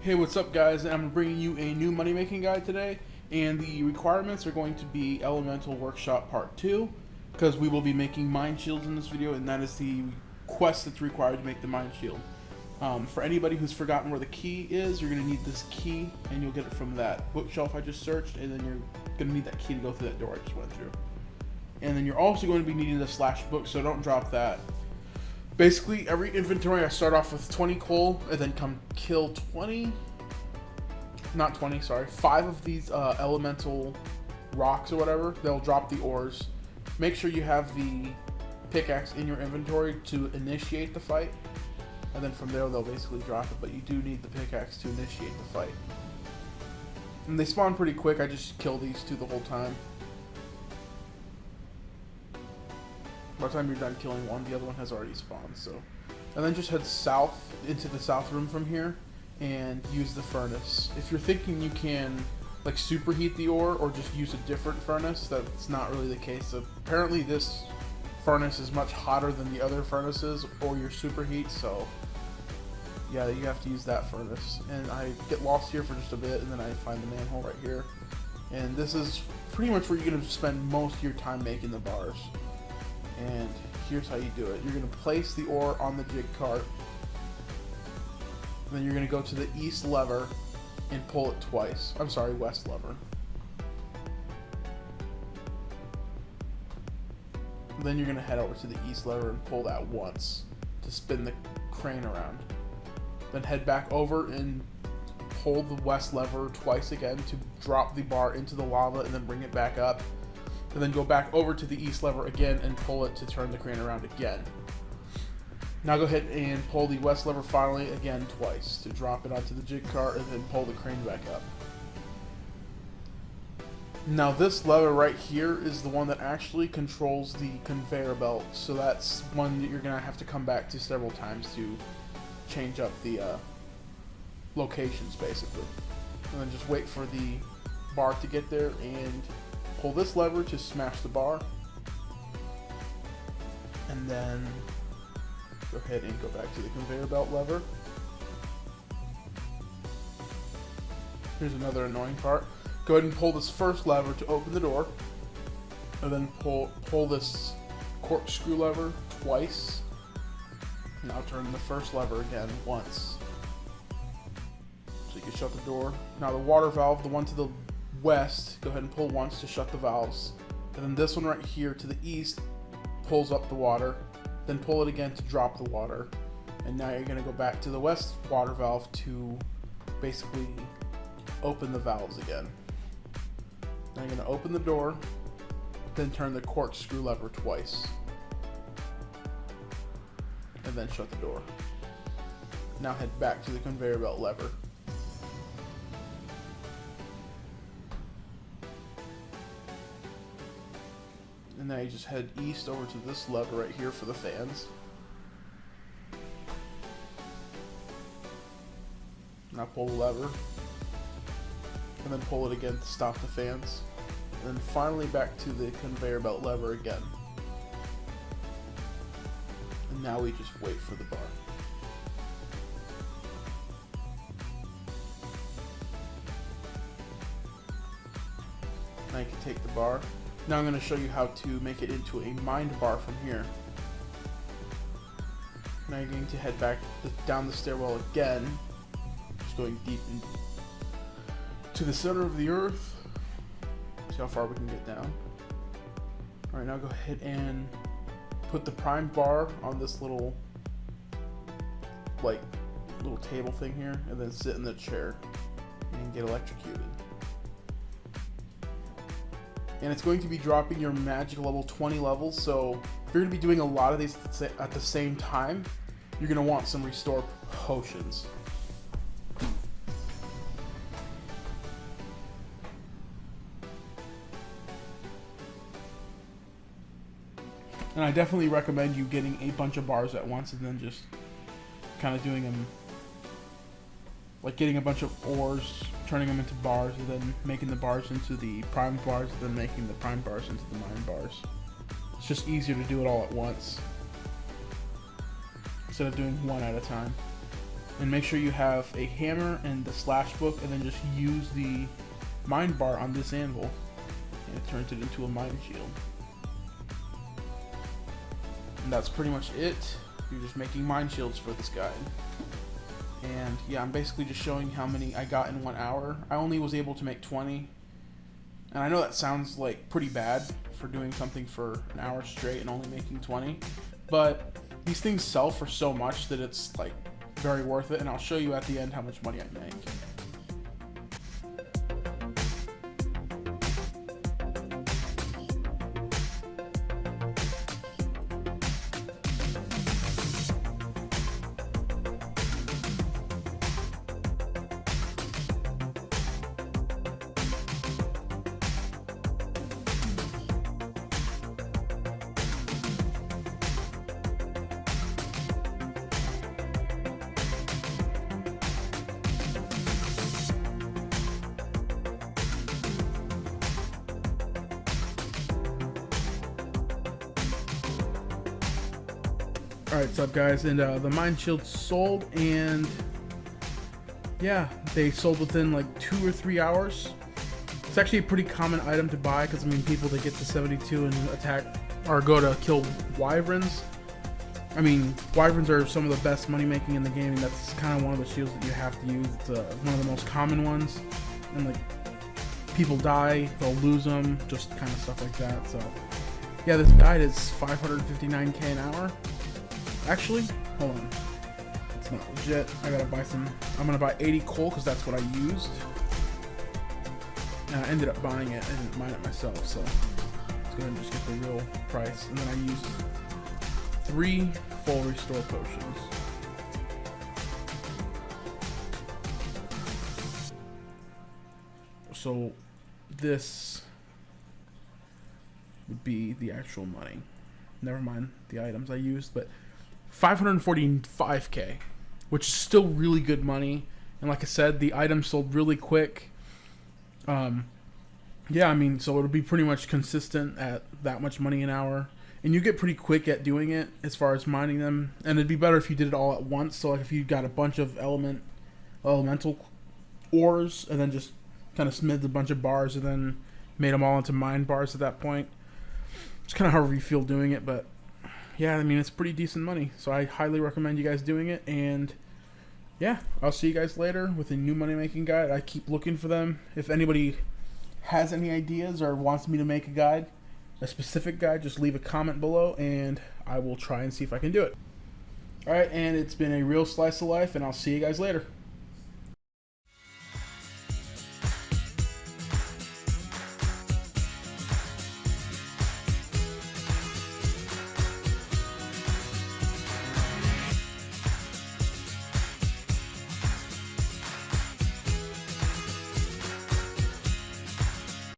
Hey, what's up guys? I'm bringing you a new money making guide today, and the requirements are going to be Elemental Workshop Part 2, because we will be making mine shields in this video, and that is the quest that's required to make the mine shield. For anybody who's forgotten where the key is, you're going to need this key, and you'll get it from that bookshelf I just searched, and then you're going to need that key to go through that door I just went through. And then you're also going to be needing the slash book, so don't drop that. Basically, every inventory I start off with 20 coal, and then come kill 5 of these elemental rocks or whatever. They'll drop the ores. Make sure you have the pickaxe in your inventory to initiate the fight, and then from there they'll basically drop it, but you do need the pickaxe to initiate the fight. And they spawn pretty quick. I just kill these two the whole time. By the time you're done killing one, the other one has already spawned. So, and then just head south into the south room from here and use the furnace. If you're thinking you can like superheat the ore or just use a different furnace, that's not really the case. So apparently this furnace is much hotter than the other furnaces or your superheat, so yeah, you have to use that furnace. And I get lost here for just a bit, and then I find the manhole right here. And this is pretty much where you're going to spend most of your time making the bars. And here's how you do it. You're going to place the ore on the jig cart. Then you're going to go to the east lever and pull it twice. I'm sorry, west lever. Then you're going to head over to the east lever and pull that once to spin the crane around. Then head back over and pull the west lever twice again to drop the bar into the lava and then bring it back up. And then go back over to the east lever again and pull it to turn the crane around again. Now go ahead and pull the west lever finally again twice to drop it onto the jig cart and then pull the crane back up. Now this lever right here is the one that actually controls the conveyor belt, so that's one that you're going to have to come back to several times to change up the locations basically. And then just wait for the bar to get there and pull this lever to smash the bar, and then go ahead and go back to the conveyor belt lever. Here's another annoying part. Go ahead and pull this first lever to open the door, and then pull this corkscrew lever twice. Now turn the first lever again once, so you can shut the door. Now the water valve, the one to the west, go ahead and pull once to shut the valves, and then this one right here to the east pulls up the water, then pull it again to drop the water, and now you're going to go back to the west water valve to basically open the valves again. Now you're going to open the door, then turn the corkscrew lever twice, and then shut the door. Now head back to the conveyor belt lever. And now you just head east over to this lever right here for the fans. Now pull the lever, and then pull it again to stop the fans. And then finally back to the conveyor belt lever again. And now we just wait for the bar. Now you can take the bar. Now I'm going to show you how to make it into a mined bar from here. Now you're going to head back down the stairwell again, just going deep to the center of the earth. See how far we can get down. Alright, now go ahead and put the primed bar on this little table thing here, and then sit in the chair and get electrocuted. And it's going to be dropping your magic level 20 levels, so if you're going to be doing a lot of these at the same time, you're going to want some restore potions. And I definitely recommend you getting a bunch of bars at once and then just kind of doing them, like getting a bunch of ores, turning them into bars, and then making the bars into the prime bars, and then making the prime bars into the mine bars. It's just easier to do it all at once instead of doing one at a time. And make sure you have a hammer and the slash book, and then just use the mine bar on this anvil, and it turns it into a mine shield. And that's pretty much it. You're just making mine shields for this guy. And yeah, I'm basically just showing how many I got in 1 hour. I only was able to make 20. And I know that sounds like pretty bad for doing something for an hour straight and only making 20. But these things sell for so much that it's like very worth it. And I'll show you at the end how much money I make. Alright, what's up guys, and the mine shields sold, and yeah, they sold within like 2 or 3 hours. It's actually a pretty common item to buy, because I mean, people that get to 72 and attack or go to kill wyverns. I mean, wyverns are some of the best money making in the game, and that's kind of one of the shields that you have to use. It's one of the most common ones, and like, people die, they'll lose them, just kind of stuff like that. So yeah, this guide is 559k an hour. Actually, hold on. It's not legit. I gotta buy some. I'm gonna buy 80 coal because that's what I used. And I ended up buying it. I didn't mine it myself, so let's go ahead and just get the real price. And then I used 3 full restore potions. So this would be the actual money. Never mind the items I used, but 545k, which is still really good money. And like I said, the items sold really quick. Yeah, I mean, so it'll be pretty much consistent at that much money an hour, and you get pretty quick at doing it as far as mining them. And it'd be better if you did it all at once. So like if you got a bunch of elemental ores and then just kind of smithed a bunch of bars and then made them all into mine bars at that point. It's kind of however you feel doing it, but yeah, I mean, it's pretty decent money, so I highly recommend you guys doing it. And yeah, I'll see you guys later with a new money making guide. I keep looking for them. If anybody has any ideas or wants me to make a guide, a specific guide, just leave a comment below and I will try and see if I can do it. Alright, and it's been a real slice of life, and I'll see you guys later.